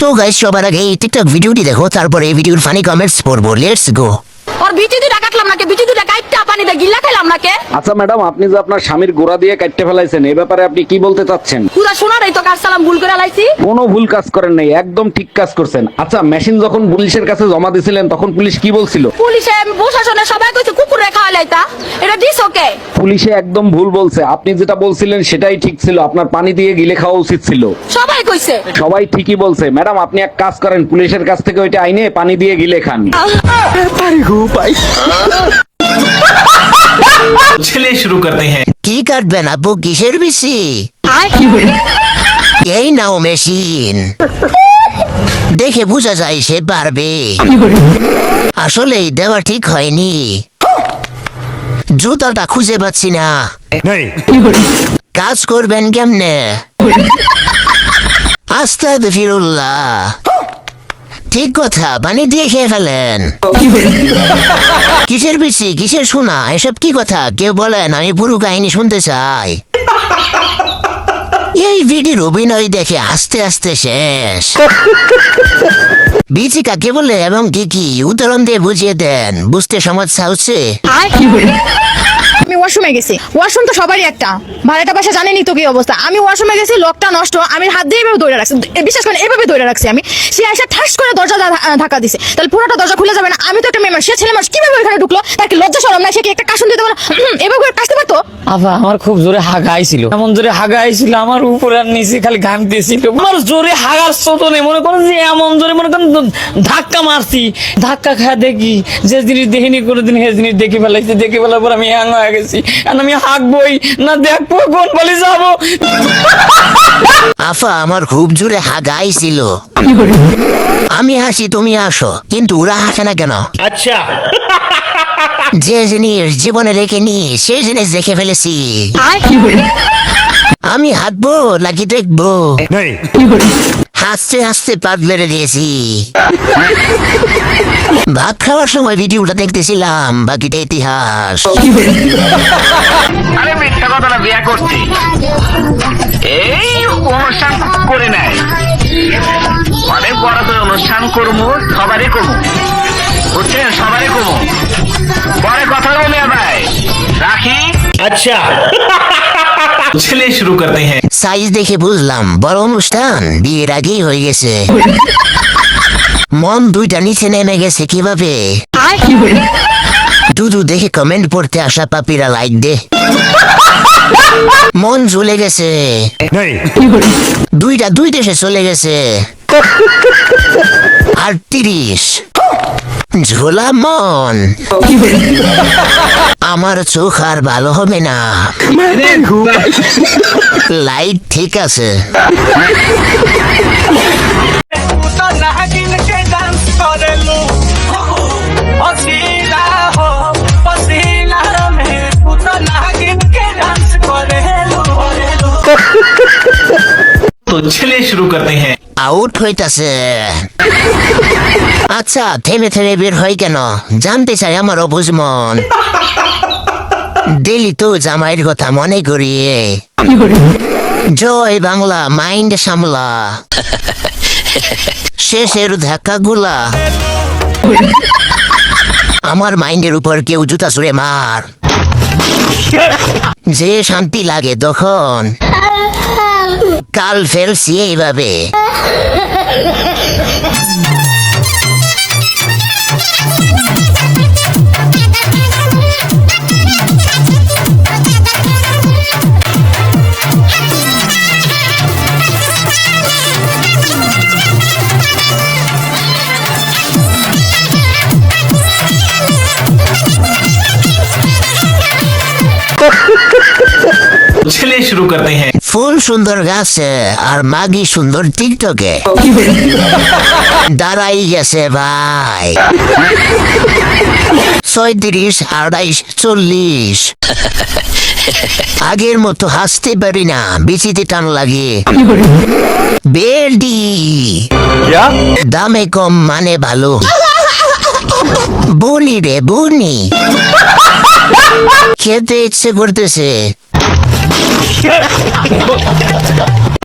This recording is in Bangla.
তো গাইস সবার আগে এই টিকটক ভিডিওটি দেখো, তারপরে এই ভিডিওর ফানি কমেন্টস পড়বো। Let's go. और बीटी দুটা কাটলাম নাকি, बीटी দুটা কাটটা পানিতে গিলা খাইলাম নাকি। আচ্ছা ম্যাডাম, আপনি যে আপনার স্বামীর গোড়া দিয়ে কাটতে ফেলাইছেন, এই ব্যাপারে আপনি কি বলতে চাচ্ছেন? পুরা শোনারই তো কার সালাম ভুল করে লাইছি। কোনো ভুল কাজ করেন নাই, একদম ঠিক কাজ করছেন। আচ্ছা, মেশিন যখন পুলিশের কাছে জমা দিছিলেন তখন পুলিশ কি বলছিল? পুলিশে প্রশাসনে সবাই কইছে কুকুরে খাওয়া লাইতা, এটা দিস ওকে। পুলিশে একদম ভুল বলছে, আপনি যেটা বলছিলেন সেটাই ঠিক ছিল, আপনার পানি দিয়ে গিলে খাওয়া উচিত ছিল। সবাই কইছে। সবাই ঠিকই বলছে। ম্যাডাম, আপনি এক কাজ করেন, পুলিশের কাছ থেকে ওইটা আইনে পানি দিয়ে গিলে খান। चलिए शुरू करते हैं। কি কাটবেন আপু, কিসের বেশি? এই নাও মেশিন, দেখে বোঝা যায় সে পারবে। আসলে দেওয়া ঠিক হয়নি, জুতাটা খুঁজে পাচ্ছি না। কাজ করবেন কেমনে? আস্তাগফিরুল্লাহ। ঠিক কথা, পানি দিয়ে খেয়ে ফেলেন। কিসের বেশি, কিসের শোনা, এসব কি কথা? কেউ বলেন, আমি পুরো কাহিনী শুনতে চাই। এই ভিডিওর অভিনয় দেখে আস্তে আস্তে শেষ। বিচি কাকে বলে এবং কি কি উদাহরণ দিয়ে বুঝিয়ে দেন, বুঝতে সমস্যা হচ্ছে। আমি ওয়াশরুমে গেছি, ওয়াশরুম তো সবারই একটা, ভাড়াটা বাসা জানেনি তো কি অবস্থা। আমি ওয়াশরুমে গেছি, লকটা নষ্ট, আমি হাত দিয়ে এভাবে ধরে রাখছি, বিশ্বাস করেন এভাবে ধরে রাখছি আমি। সে এসে ঠাস করে দরজা ধাক্কা দিছে, তাহলে পুরোটা দরজা খুলে যাবে না? আমি তো একটা মেয়ে মানুষ, সে ছেলে মানুষ, কিভাবে ওখানে ঢুকলো? তার কি লজ্জা শরম না? সে কি একটা কাশুন দিতে পারে? এভাবে করে কাশতে পারতো? আবা আমার খুব জোরে হাগা আইছিল, এমন জোরে হাগা আইছিল আমার উপরে আর নিচে খালি ঘাম দিয়েছিল। আমার জোরে হাগার চোটনে মনে করেন যে এমন জোরে মনে করেন ধাক্কা মারছি। ধাক্কা খায় দেখি যে জিনিস দেখিনি কোনোদিন, সে জিনিস দেখে ফেলাইছি। দেখে ফেলার পর আমি হ্যাং হয়ে গেছি। আর আমি হাঁকবই না দেখবো কোন বলে যাবো। আফা, আমার খুব জোরে হাগাইছিল। আমি হাসি, তুমি আসো, কিন্তু ওরা হাসে না কেন? अच्छा যে জিনিস জীবনে রেখে নি, সে জিনিস দেখে ফেলেছি। আমি হাঁটবো নাকি দেখবো? হাসতে হাসতে পাত বেড়ে দিয়েছি। ভাত খাওয়ার সময় ভিডিওটা দেখতেছিলাম, বাকিটা ইতিহাস। আরে মিথ্যা কথা না, বিয়া করছি। এই অনুষ্ঠান করে নেয়, অনেক বড় করে অনুষ্ঠান করবো, সবারই করবো, বুঝছেন? সবারই করবো। পরে কথা বলি ভাই, রাখি। अच्छा चलिए शुरू करते हैं। সাইজ দেখে বুঝলাম বড় অনুষ্ঠান বিয়ের আগেই হয়ে গেছে। মন দুইটা নিচে নেমে গেছে কিভাবে? দুদু দেখে কমেন্ট পড়তে আসা পাপিরা লাইক দে। মন ঝুলে গেছে, দুইটা দুই দেশে চলে গেছে। 38 ঝোলা মন। আমার চোখ আর ভালো হবে না। লাইট ঠিক আছে। तो चलिए शुरू करते हैं। আউট হইতাছে। আচ্ছা, থেমে থেমে বের হয় কেন জানতে চাই আমার অবুঝ মন। ডেলি তো জামাইয়ের কথা মনে করিয়ে। জয় বাংলা, মাইন্ড সামলা। শেষের ধাক্কা গুলা আমার মাইন্ডের উপর কেউ জুতা ছুঁড়ে মার, যে শান্তি লাগে তখন। কাল ফেলছি এইভাবে। चलिए शुरू करते हैं। ফুল সুন্দর গাছে আর মাগি সুন্দর টিকটকে। দাঁড়াই গেছে ভাই। 36, 28, 40। আগের মতো হাসতে পারি না, বিচিতে টান লাগে। বেলডি দামে কম মানে ভালো। বনি রে বনি, খেতে ইচ্ছে করতেছে।